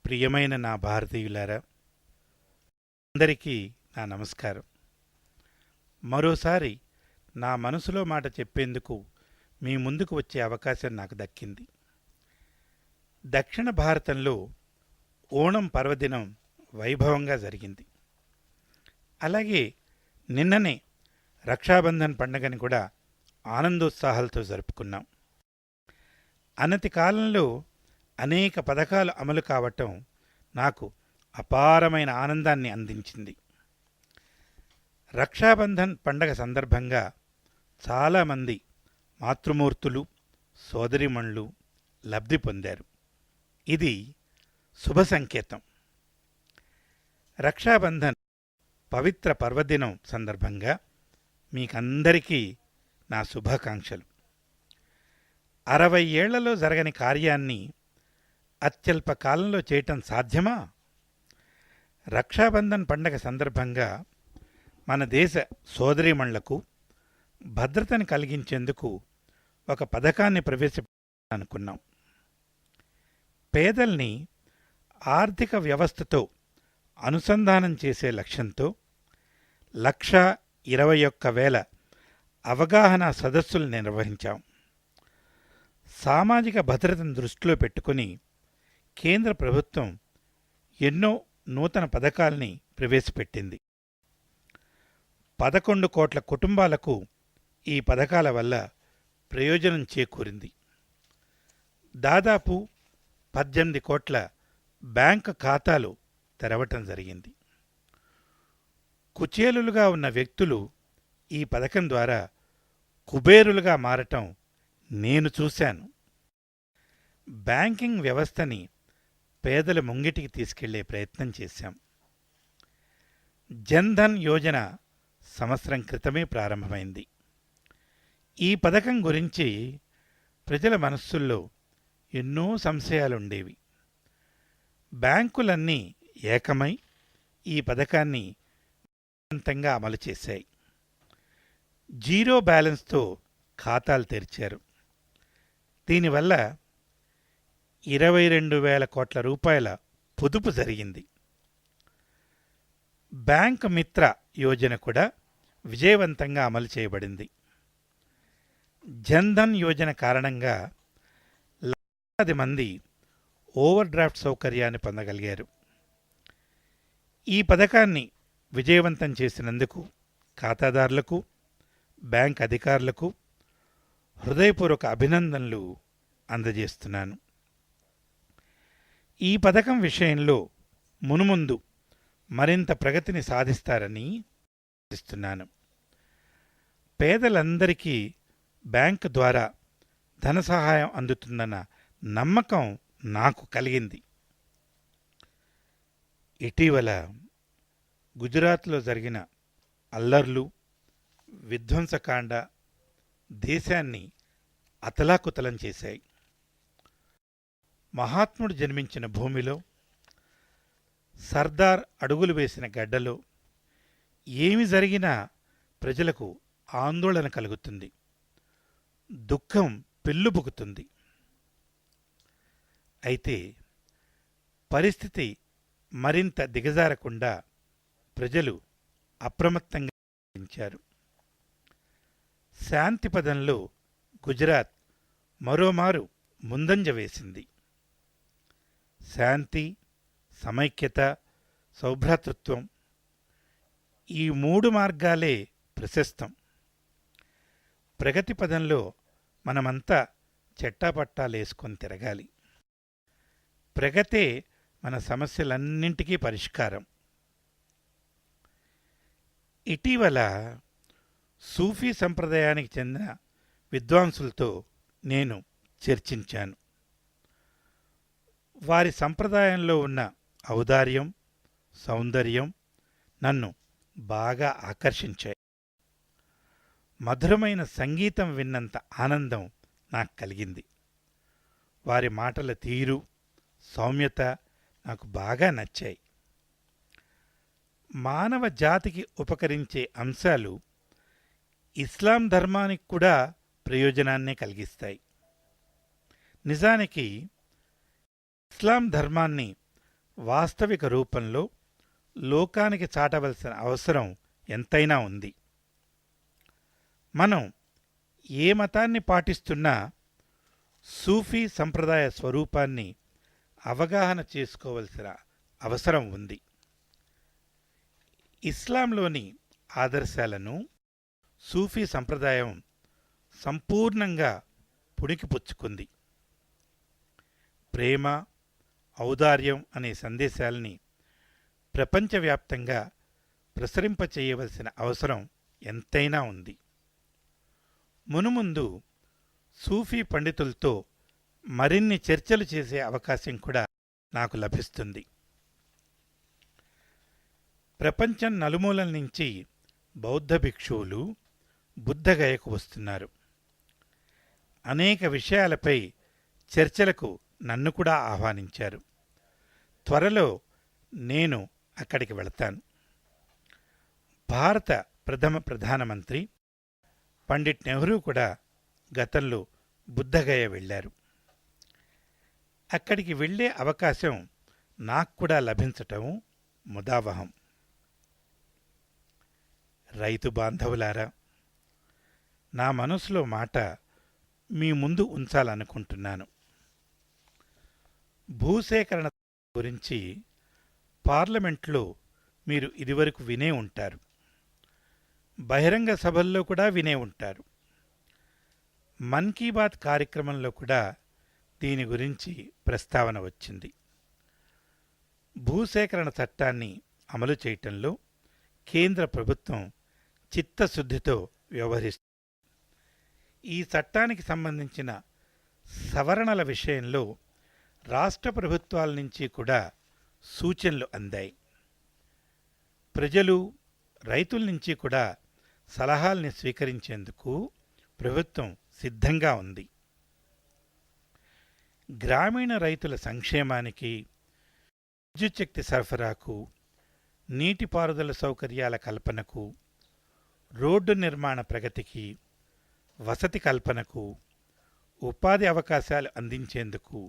ప్రియమైన నా భారతీయులారా, అందరికీ నా నమస్కారం. మరోసారి నా మనసులో మాట చెప్పేందుకు మీ ముందుకు వచ్చే అవకాశం నాకు దక్కింది. దక్షిణ భారతంలో ఓణం పర్వదినం వైభవంగా జరిగింది. అలాగే నిన్ననే రక్షాబంధన్ పండుగని కూడా ఆనందోత్సాహాలతో జరుపుకున్నాం. అనతి కాలంలో అనేక పథకాలు అమలు కావటం నాకు అపారమైన ఆనందాన్ని అందించింది. రక్షాబంధన్ పండగ సందర్భంగా చాలామంది మాతృమూర్తులు, సోదరిమణులు లబ్ధి పొందారు. ఇది శుభ సంకేతం. రక్షాబంధన్ పవిత్ర పర్వదినం సందర్భంగా మీకందరికీ నా శుభాకాంక్షలు. 60 ఏళ్లలో జరగని కార్యాన్ని అత్యల్ప కాలంలో చేయటం సాధ్యమా? రక్షాబంధన్ పండగ సందర్భంగా మన దేశ సోదరీమణులకు భద్రతని కలిగించేందుకు ఒక పథకాన్ని ప్రవేశపెట్టాలనుకున్నాం. పేదల్ని ఆర్థిక వ్యవస్థతో అనుసంధానం చేసే లక్ష్యంతో 1,21,000 అవగాహన సదస్సులు నిర్వహించాం. సామాజిక భద్రతను దృష్టిలో పెట్టుకుని కేంద్ర ప్రభుత్వం ఎన్నో నూతన పథకాల్ని ప్రవేశపెట్టింది. 11 కోట్ల కుటుంబాలకు ఈ పథకాల వల్ల ప్రయోజనం చేకూరింది. దాదాపు 18 కోట్ల బ్యాంకు ఖాతాలు తెరవటం జరిగింది. కుచేలులుగా ఉన్న వ్యక్తులు ఈ పథకం ద్వారా కుబేరులుగా మారటం నేను చూశాను. బ్యాంకింగ్ వ్యవస్థని పేదల ముంగిటికి తీసుకెళ్లే ప్రయత్నం చేశాం. జన్ధన్ యోజన సంవత్సరం క్రితమే ప్రారంభమైంది. ఈ పథకం గురించి ప్రజల మనస్సుల్లో ఎన్నో సంశయాలుండేవి. బ్యాంకులన్నీ ఏకమై ఈ పథకాన్ని విజయవంతంగా అమలు చేశాయి. జీరో బ్యాలెన్స్తో ఖాతాలు తెరిచారు. దీనివల్ల 22,000 కోట్ల రూపాయల పొదుపు జరిగింది. బ్యాంక్ మిత్ర యోజన కూడా విజయవంతంగా అమలు చేయబడింది. జన్ధన్ యోజన కారణంగా లక్షలాది మంది ఓవర్ డ్రాఫ్ట్ సౌకర్యాన్ని పొందగలిగారు. ఈ పథకాన్ని విజయవంతం చేసినందుకు ఖాతాదారులకు, బ్యాంక్ అధికారులకు హృదయపూర్వక అభినందనలు అందజేస్తున్నాను. ఈ పథకం విషయంలో మునుముందు మరింత ప్రగతిని సాధిస్తారని ఆశిస్తున్నాను. పేదలందరికీ బ్యాంకు ద్వారా ధన సహాయం అందుతుందన్న నమ్మకం నాకు కలిగింది. ఇటీవల గుజరాత్లో జరిగిన అల్లర్లు, విధ్వంసకాండ దేశాన్ని అతలాకుతలం చేశాయి. మహాత్ముడు జన్మించిన భూమిలో, సర్దార్ అడుగులు వేసిన గడ్డలో ఏమి జరిగినా ప్రజలకు ఆందోళన కలుగుతుంది, దుఃఖం పెల్లుబుకుతుంది. అయితే పరిస్థితి మరింత దిగజారకుండా ప్రజలు అప్రమత్తంగా ఉంచారు. శాంతి పదంలో గుజరాత్ మరోమారు ముందంజ వేసింది. శాంతి, సమైక్యత, సౌభ్రాతృత్వం ఈ 3 మార్గాలే ప్రశస్తం. ప్రగతి పదంలో మనమంతా చెట్టాపట్టాలేసుకొని తిరగాలి. ప్రగతే మన సమస్యలన్నింటికీ పరిష్కారం. ఇటీవల సూఫీ సంప్రదాయానికి చెందిన విద్వాంసులతో నేను చర్చించాను. వారి సంప్రదాయంలో ఉన్న ఔదార్యం, సౌందర్యం నన్ను బాగా ఆకర్షించాయి. మధురమైన సంగీతం విన్నంత ఆనందం నాకు కలిగింది. వారి మాటల తీరు, సౌమ్యత నాకు బాగా నచ్చాయి. మానవ జాతికి ఉపకరించే అంశాలు ఇస్లాం ధర్మానికి కూడా ప్రయోజనాన్నే కలిగిస్తాయి. నిజానికి ఇస్లాం ధర్మాన్ని వాస్తవిక రూపంలో లోకానికి చాటవలసిన అవసరం ఎంతైనా ఉంది. మనం ఏ మతాన్ని పాటిస్తున్నా సూఫీ సంప్రదాయ స్వరూపాన్ని అవగాహన చేసుకోవలసిన అవసరం ఉంది. ఇస్లాంలోని ఆదర్శాలను సూఫీ సంప్రదాయం సంపూర్ణంగా పుణికిపుచ్చుకుంది. ప్రేమ, ఔదార్యం అనే సందేశాల్ని ప్రపంచవ్యాప్తంగా ప్రసరింపచేయవలసిన అవసరం ఎంతైనా ఉంది. మునుముందు సూఫీ పండితులతో మరిన్ని చర్చలు చేసే అవకాశం కూడా నాకు లభిస్తుంది. ప్రపంచం నలుమూలల నుంచి బౌద్ధ భిక్షువులు బుద్ధగయకు వస్తున్నారు. అనేక విషయాలపై చర్చలకు నన్ను కూడా ఆహ్వానించారు. త్వరలో నేను అక్కడికి వెళతాను. భారత ప్రథమ ప్రధానమంత్రి పండిట్ నెహ్రూ కూడా గతంలో బుద్ధగయ వెళ్ళారు. అక్కడికి వెళ్ళే అవకాశం నాకు కూడా లభించటం ముదావహం. రైతు బాంధవులారా, నా మనసులో మాట మీ ముందు ఉంచాలనుకుంటున్నాను. భూసేకరణ గురించి పార్లమెంట్లో మీరు ఇదివరకు వినే ఉంటారు. బహిరంగ సభల్లో కూడా వినే ఉంటారు. మన్ కీ బాత్ కార్యక్రమంలో కూడా దీని గురించి ప్రస్తావన వచ్చింది. భూసేకరణ చట్టాన్ని అమలు చేయటంలో కేంద్ర ప్రభుత్వం చిత్తశుద్ధితో వ్యవహరిస్తుంది. ఈ చట్టానికి సంబంధించిన సవరణల విషయంలో రాష్ట్ర ప్రభుత్వాల నుంచి కూడా సూచనలు అందాయి. ప్రజలు, రైతుల నుంచి కూడా సలహాల్ని స్వీకరించేందుకు ప్రభుత్వం సిద్ధంగా ఉంది. గ్రామీణ రైతుల సంక్షేమానికి, విద్యుచ్ఛక్తి సరఫరాకు, నీటిపారుదల సౌకర్యాల కల్పనకు, రోడ్డు నిర్మాణ ప్రగతికి, వసతి కల్పనకు, ఉపాధి అవకాశాలు అందించేందుకు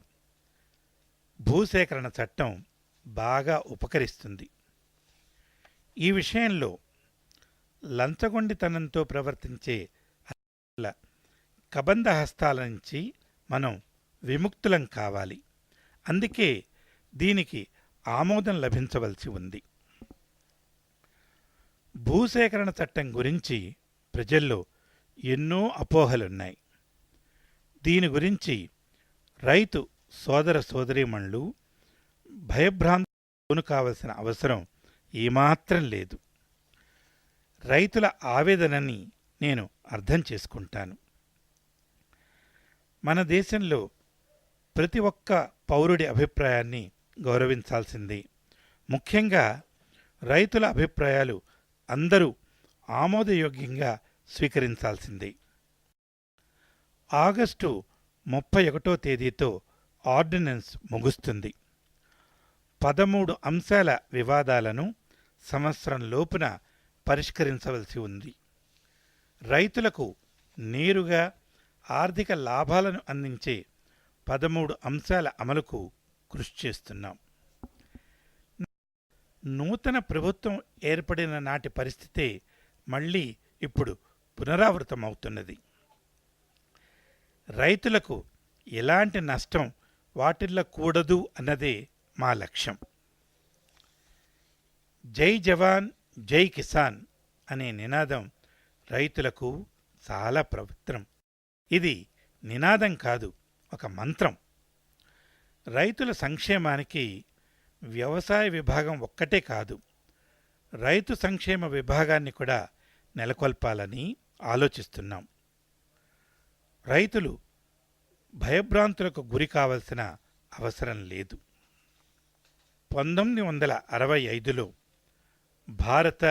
భూసేకరణ చట్టం బాగా ఉపకరిస్తుంది. ఈ విషయంలో లంచగొండితనంతో ప్రవర్తించే కబంధ హస్తాల నుంచి మనం విముక్తులం కావాలి. అందుకే దీనికి ఆమోదం లభించవలసి ఉంది. భూసేకరణ చట్టం గురించి ప్రజల్లో ఎన్నో అపోహలున్నాయి. దీని గురించి రైతు సోదర సోదరీమణులు భయభ్రాంతులకు లోను కావలసిన అవసరం ఏమాత్రం లేదు. రైతుల ఆవేదనని నేను అర్థం చేసుకుంటాను. మన దేశంలో ప్రతి ఒక్క పౌరుడి అభిప్రాయాన్ని గౌరవించాల్సిందే. ముఖ్యంగా రైతుల అభిప్రాయాలు అందరూ ఆమోదయోగ్యంగా స్వీకరించాల్సిందే. ఆగస్టు 31వ తేదీతో ఆర్డినెన్స్ ముగుస్తుంది. 13 అంశాల వివాదాలను సంవత్సరం లోపున పరిష్కరించవలసి ఉంది. రైతులకు నేరుగా ఆర్థిక లాభాలను అందించే 13 అంశాల అమలుకు కృషి చేస్తున్నాం. నూతన ప్రభుత్వం ఏర్పడిన నాటి పరిస్థితే మళ్ళీ ఇప్పుడు పునరావృతమవుతున్నది. రైతులకు ఎలాంటి నష్టం వాటిల్లకూడదు అన్నదే మా లక్ష్యం. జై జవాన్ జై కిసాన్ అనే నినాదం రైతులకు చాలా పవిత్రం. ఇది నినాదం కాదు, ఒక మంత్రం. రైతుల సంక్షేమానికి వ్యవసాయ విభాగం ఒక్కటే కాదు, రైతు సంక్షేమ విభాగాన్ని కూడా నెలకొల్పాలని ఆలోచిస్తున్నాం. రైతులు భయభ్రాంతులకు గురి కావలసిన అవసరం లేదు. 1965లో భారత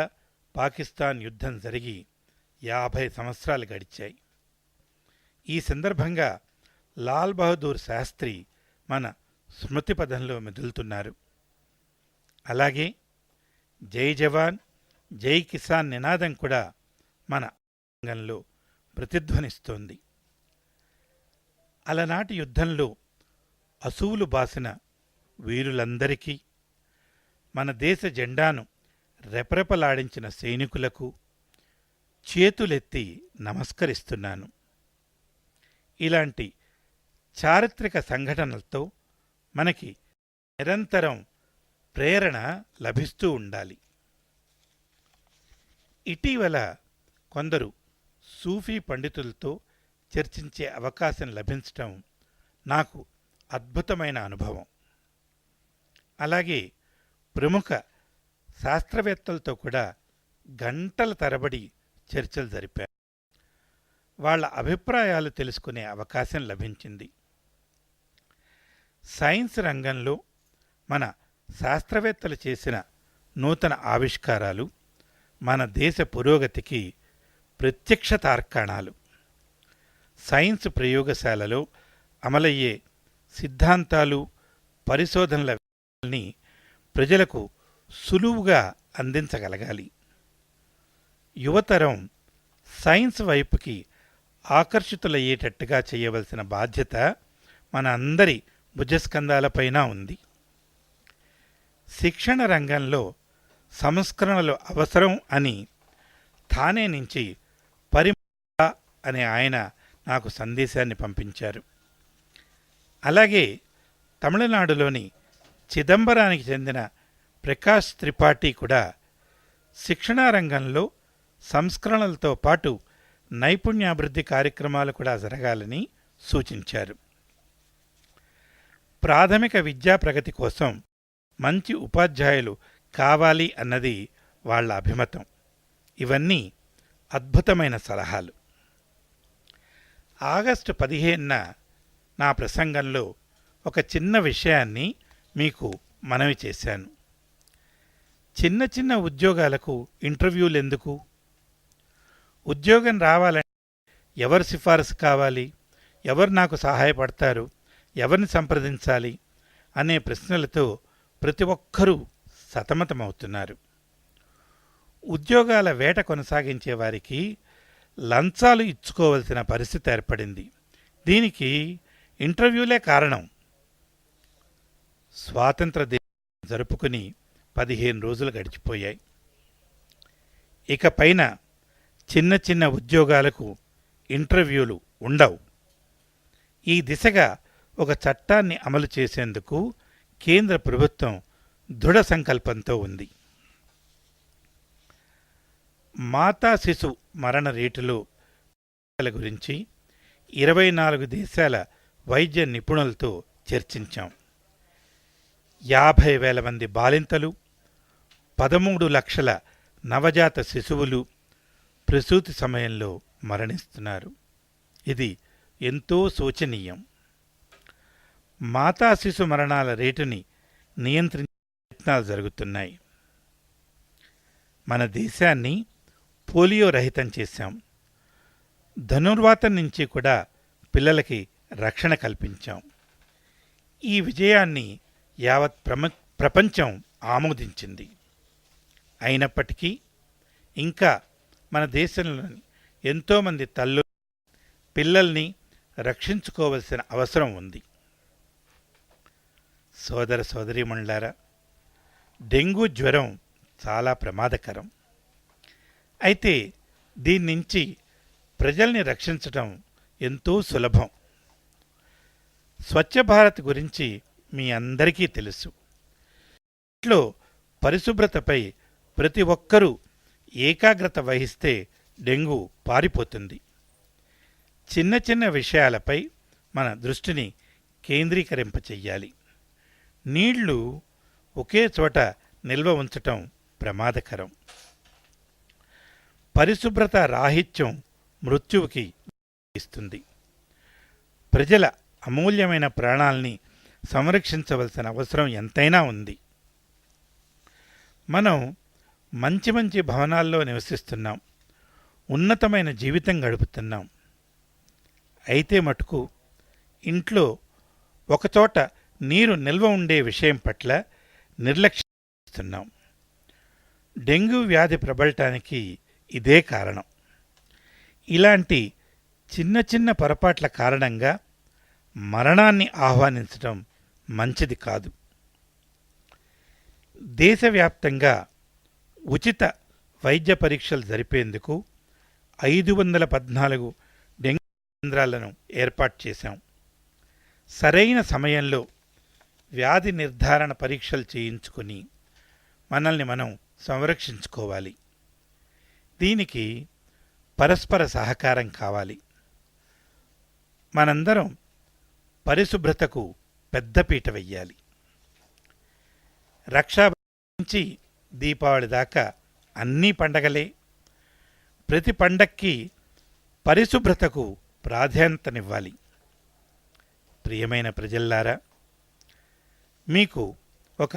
పాకిస్తాన్ యుద్ధం జరిగి 50 సంవత్సరాలు గడిచాయి. ఈ సందర్భంగా లాల్ బహదూర్ శాస్త్రి మన స్మృతి పథంలో మెదులుతున్నారు. అలాగే జై జవాన్ జై కిసాన్ నినాదం కూడా మన రంగంలో ప్రతిధ్వనిస్తోంది. అలనాటి యుద్ధంలో అసువులు బాసిన వీరులందరికీ మన దేశ జెండాను రెపరెపలాడించిన సైనికులకు చేతులెత్తి నమస్కరిస్తున్నాను. ఇలాంటి చారిత్రక సంఘటనలతో మనకి నిరంతరం ప్రేరణ లభిస్తూ ఉండాలి. ఇటీవల కొందరు సూఫీ పండితులతో చర్చించే అవకాశం లభించటం నాకు అద్భుతమైన అనుభవం. అలాగే ప్రముఖ శాస్త్రవేత్తలతో కూడా గంటల తరబడి చర్చలు జరిపారు. వాళ్ళ అభిప్రాయాలు తెలుసుకునే అవకాశం లభించింది. సైన్స్ రంగంలో మన శాస్త్రవేత్తలు చేసిన నూతన ఆవిష్కారాలు మన దేశ పురోగతికి ప్రత్యక్ష తార్కాణాలు. సైన్స్ ప్రయోగశాలలో అమలయ్యే సిద్ధాంతాలు, పరిశోధనలని ప్రజలకు సులువుగా అందించగలగాలి. యువతరం సైన్స్ వైపుకి ఆకర్షితులయ్యేటట్టుగా చేయవలసిన బాధ్యత మన అందరి భుజస్కంధాలపైన ఉంది. శిక్షణ రంగంలో సంస్కరణలు అవసరం అని థానే నుంచి పరిమళ అనే ఆయన నాకు సందేశాన్ని పంపించారు. అలాగే తమిళనాడులోని చిదంబరానికి చెందిన ప్రకాష్ త్రిపాఠి కూడా శిక్షణా రంగంలో సంస్కరణలతో పాటు నైపుణ్యాభివృద్ధి కార్యక్రమాలు కూడా జరగాలని సూచించారు. ప్రాథమిక విద్యా ప్రగతి కోసం మంచి ఉపాధ్యాయులు కావాలి అన్నది వాళ్ళ అభిమతం. ఇవన్నీ అద్భుతమైన సలహాలు. ఆగస్టు 15న నా ప్రసంగంలో ఒక చిన్న విషయాన్ని మీకు మనవి చేశాను. చిన్న చిన్న ఉద్యోగాలకు ఇంటర్వ్యూలు ఎందుకు? ఉద్యోగం రావాలంటే ఎవరు సిఫారసు కావాలి, ఎవరు నాకు సహాయపడతారు, ఎవరిని సంప్రదించాలి అనే ప్రశ్నలతో ప్రతి ఒక్కరూ సతమతమవుతున్నారు. ఉద్యోగాల వేట కొనసాగించే వారికి లంచాలు ఇచ్చుకోవలసిన పరిస్థితి ఏర్పడింది. దీనికి ఇంటర్వ్యూలే కారణం. స్వాతంత్ర దినం జరుపుకుని 15 రోజులు గడిచిపోయాయి. ఇకపైన చిన్న చిన్న ఉద్యోగాలకు ఇంటర్వ్యూలు ఉండవు. ఈ దిశగా ఒక చట్టాన్ని అమలు చేసేందుకు కేంద్ర ప్రభుత్వం దృఢ సంకల్పంతో ఉంది. మాతా శిశు మరణ రేటులో గురించి 24 దేశాల వైద్య నిపుణులతో చర్చించాం. 50,000 మంది బాలింతలు, 13 లక్షల నవజాత శిశువులు ప్రసూతి సమయంలో మరణిస్తున్నారు. ఇది ఎంతో శోచనీయం. మాతా శిశు మరణాల రేటుని నియంత్రించే ప్రయత్నాలు జరుగుతున్నాయి. మన దేశాన్ని పోలియో రహితం చేశాం. ధనుర్వాతం నుంచి కూడా పిల్లలకి రక్షణ కల్పించాం. ఈ విజయాన్ని యావత్ ప్రపంచం ఆమోదించింది. అయినప్పటికీ ఇంకా మన దేశంలోని ఎంతోమంది తల్లులు పిల్లల్ని రక్షించుకోవలసిన అవసరం ఉంది. సోదర సోదరీమణులారా, డెంగూ జ్వరం చాలా ప్రమాదకరం. అయితే దీని నుంచి ప్రజల్ని రక్షించటం ఎంతో సులభం. స్వచ్ఛ భారత్ గురించి మీ అందరికీ తెలుసు. ఇంట్లో పరిశుభ్రతపై ప్రతి ఒక్కరూ ఏకాగ్రత వహిస్తే డెంగూ పారిపోతుంది. చిన్న చిన్న విషయాలపై మన దృష్టిని కేంద్రీకరింపచెయ్యాలి. నీళ్లు ఒకే చోట నిల్వ ఉంచటం ప్రమాదకరం. పరిశుభ్రత రాహిత్యం మృత్యువుకి ఇస్తుంది. ప్రజల అమూల్యమైన ప్రాణాల్ని సంరక్షించవలసిన అవసరం ఎంతైనా ఉంది. మనం మంచి మంచి భవనాల్లో నివసిస్తున్నాం, ఉన్నతమైన జీవితం గడుపుతున్నాం. అయితే మటుకు ఇంట్లో ఒకచోట నీరు నిల్వ ఉండే విషయం పట్ల నిర్లక్ష్యం. డెంగ్యూ వ్యాధి ప్రబలటానికి ఇదే కారణం. ఇలాంటి చిన్న చిన్న పొరపాట్ల కారణంగా మరణాన్ని ఆహ్వానించడం మంచిది కాదు. దేశవ్యాప్తంగా ఉచిత వైద్య పరీక్షలు జరిపేందుకు 514 డెంగ్యూ కేంద్రాలను ఏర్పాటు చేశాం. సరైన సమయంలో వ్యాధి నిర్ధారణ పరీక్షలు చేయించుకొని మనల్ని మనం సంరక్షించుకోవాలి. దీనికి పరస్పర సహకారం కావాలి. మనందరం పరిశుభ్రతకు పెద్దపీట వెయ్యాలి. రక్షాబంధన్ నుంచి దీపావళి దాకా అన్ని పండగలే. ప్రతి పండక్కి పరిశుభ్రతకు ప్రాధాన్యతనివ్వాలి. ప్రియమైన ప్రజల్లారా, మీకు ఒక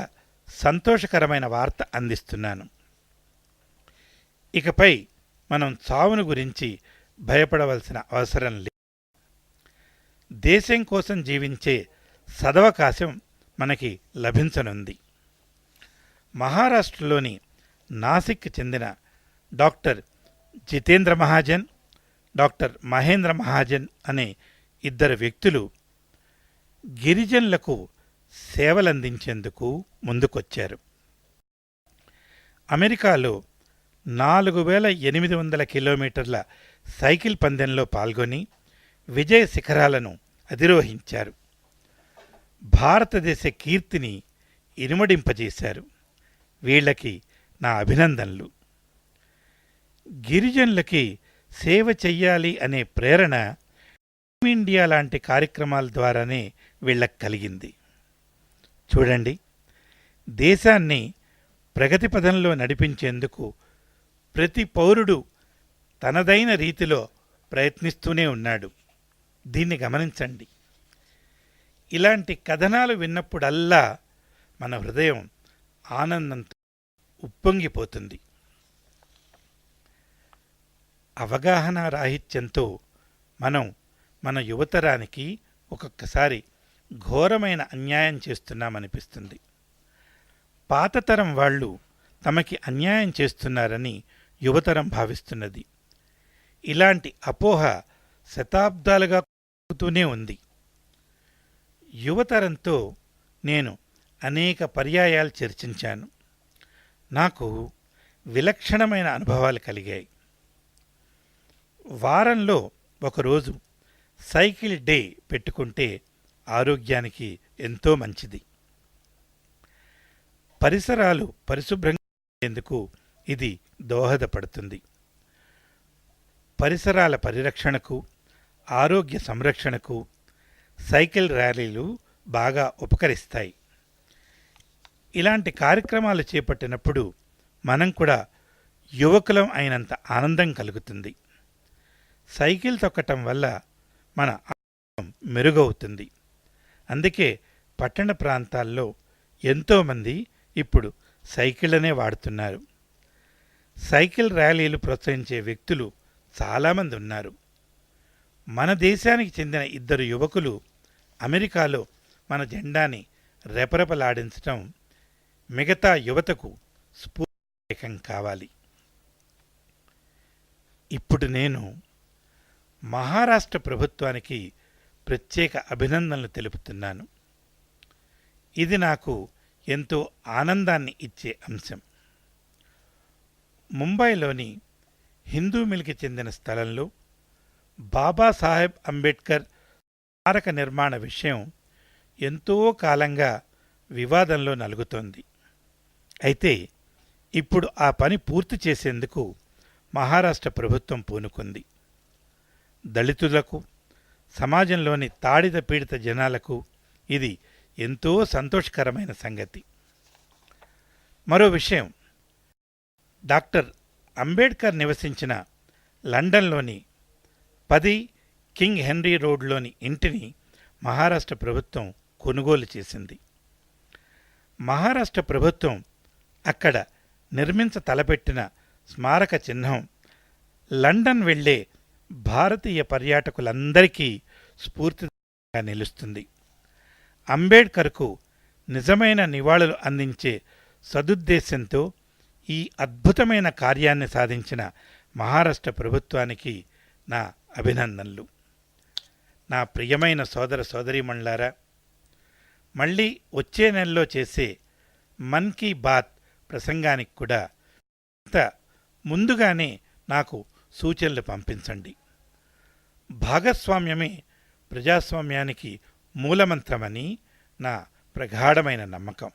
సంతోషకరమైన వార్త అందిస్తున్నాను. ఇకపై మనం చావును గురించి భయపడవలసిన అవసరం లేదు. దేశం కోసం జీవించే సదవకాశం మనకి లభించనుంది. మహారాష్ట్రలోని నాసిక్ చెందిన డాక్టర్ జితేంద్ర మహాజన్, డాక్టర్ మహేంద్ర మహాజన్ అనే ఇద్దరు వ్యక్తులు గిరిజనులకు సేవలందించేందుకు ముందుకొచ్చారు. అమెరికాలో 4800 కిలోమీటర్ల సైకిల్ పందెంలో పాల్గొని విజయ శిఖరాలను అధిరోహించారు. భారతదేశ కీర్తిని ఇనుమడింపజేశారు. వీళ్ళకి నా అభినందనలు. గిరిజనులకి సేవ చెయ్యాలి అనే ప్రేరణ ఇండియా లాంటి కార్యక్రమాల ద్వారానే వీళ్ళకి కలిగింది. చూడండి, దేశాన్ని ప్రగతి పథంలో నడిపించేందుకు ప్రతి పౌరుడు తనదైన రీతిలో ప్రయత్నిస్తూనే ఉన్నాడు. దీన్ని గమనించండి. ఇలాంటి కథనాలు విన్నప్పుడల్లా మన హృదయం ఆనందంతో ఉప్పొంగిపోతుంది. అవగాహన రాహిత్యంతో మనం మన యువతరానికి ఒక్కొక్కసారి ఘోరమైన అన్యాయం చేస్తున్నామనిపిస్తుంది. పాతతరం వాళ్ళు తమకి అన్యాయం చేస్తున్నారని యువతరం భావిస్తున్నది. ఇలాంటి అపోహ శతాబ్దాలుగా కొనసాగుతూనే ఉంది. యువతరంతో నేను అనేక పర్యాయాలు చర్చించాను. నాకు విలక్షణమైన అనుభవాలు కలిగాయి. వారంలో ఒకరోజు సైకిల్ డే పెట్టుకుంటే ఆరోగ్యానికి ఎంతో మంచిది. పరిసరాలు పరిశుభ్రంగా ఉండేందుకు ఇది దోహదపడుతుంది. పరిసరాల పరిరక్షణకు, ఆరోగ్య సంరక్షణకు సైకిల్ ర్యాలీలు బాగా ఉపకరిస్తాయి. ఇలాంటి కార్యక్రమాలు చేపట్టినప్పుడు మనం కూడా యువకులం అయినంత ఆనందం కలుగుతుంది. సైకిల్ తొక్కటం వల్ల మన ఆరోగ్యం మెరుగవుతుంది. అందుకే పట్టణ ప్రాంతాల్లో ఎంతోమంది ఇప్పుడు సైకిళ్ళనే వాడుతున్నారు. సైకిల్ ర్యాలీలు ప్రోత్సహించే వ్యక్తులు చాలామంది ఉన్నారు. మన దేశానికి చెందిన ఇద్దరు యువకులు అమెరికాలో మన జెండాని రెపరెపలాడించటం మిగతా యువతకు స్ఫూర్తిదాయకం కావాలి. ఇప్పుడు నేను మహారాష్ట్ర ప్రభుత్వానికి ప్రత్యేక అభినందనలు తెలుపుతున్నాను. ఇది నాకు ఎంతో ఆనందాన్ని ఇచ్చే అంశం. ముంబైలోని హిందూ మిల్కి చెందిన స్థలంలో బాబాసాహెబ్ అంబేద్కర్ స్మారక నిర్మాణ విషయం ఎంతో కాలంగా వివాదంలో నలుగుతోంది. అయితే ఇప్పుడు ఆ పని పూర్తి చేసేందుకు మహారాష్ట్ర ప్రభుత్వం పూనుకుంది. దళితులకు, సమాజంలోని తాడిత పీడిత జనాలకు ఇది ఎంతో సంతోషకరమైన సంగతి. మరో విషయం, డాక్టర్ అంబేద్కర్ నివసించిన లండన్లోని 10 కింగ్ హెన్రీ రోడ్లోని ఇంటిని మహారాష్ట్ర ప్రభుత్వం కొనుగోలు చేసింది. మహారాష్ట్ర ప్రభుత్వం అక్కడ నిర్మించ తలపెట్టిన స్మారక చిహ్నం లండన్ వెళ్లే భారతీయ పర్యాటకులందరికీ స్ఫూర్తిగా నిలుస్తుంది. అంబేడ్కర్కు నిజమైన నివాళులు అందించే సదుద్దేశంతో ఈ అద్భుతమైన కార్యాన్ని సాధించిన మహారాష్ట్ర ప్రభుత్వానికి నా అభినందనలు. నా ప్రియమైన సోదర సోదరీమణులారా, మళ్ళీ వచ్చే నెలలో చేసే మన్ కీ బాత్ ప్రసంగానికి కూడా ఇంత ముందుగానే నాకు సూచనలు పంపించండి. భాగస్వామ్యమే ప్రజాస్వామ్యానికి మూలమంత్రమని నా ప్రగాఢమైన నమ్మకం.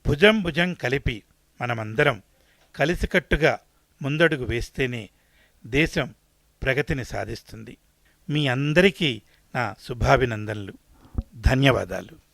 భుజం భుజం కలిపి మనమందరం కలిసికట్టుగా ముందడుగు వేస్తేనే దేశం ప్రగతిని సాధిస్తుంది. మీ అందరికీ నా శుభాభినందనలు. ధన్యవాదాలు.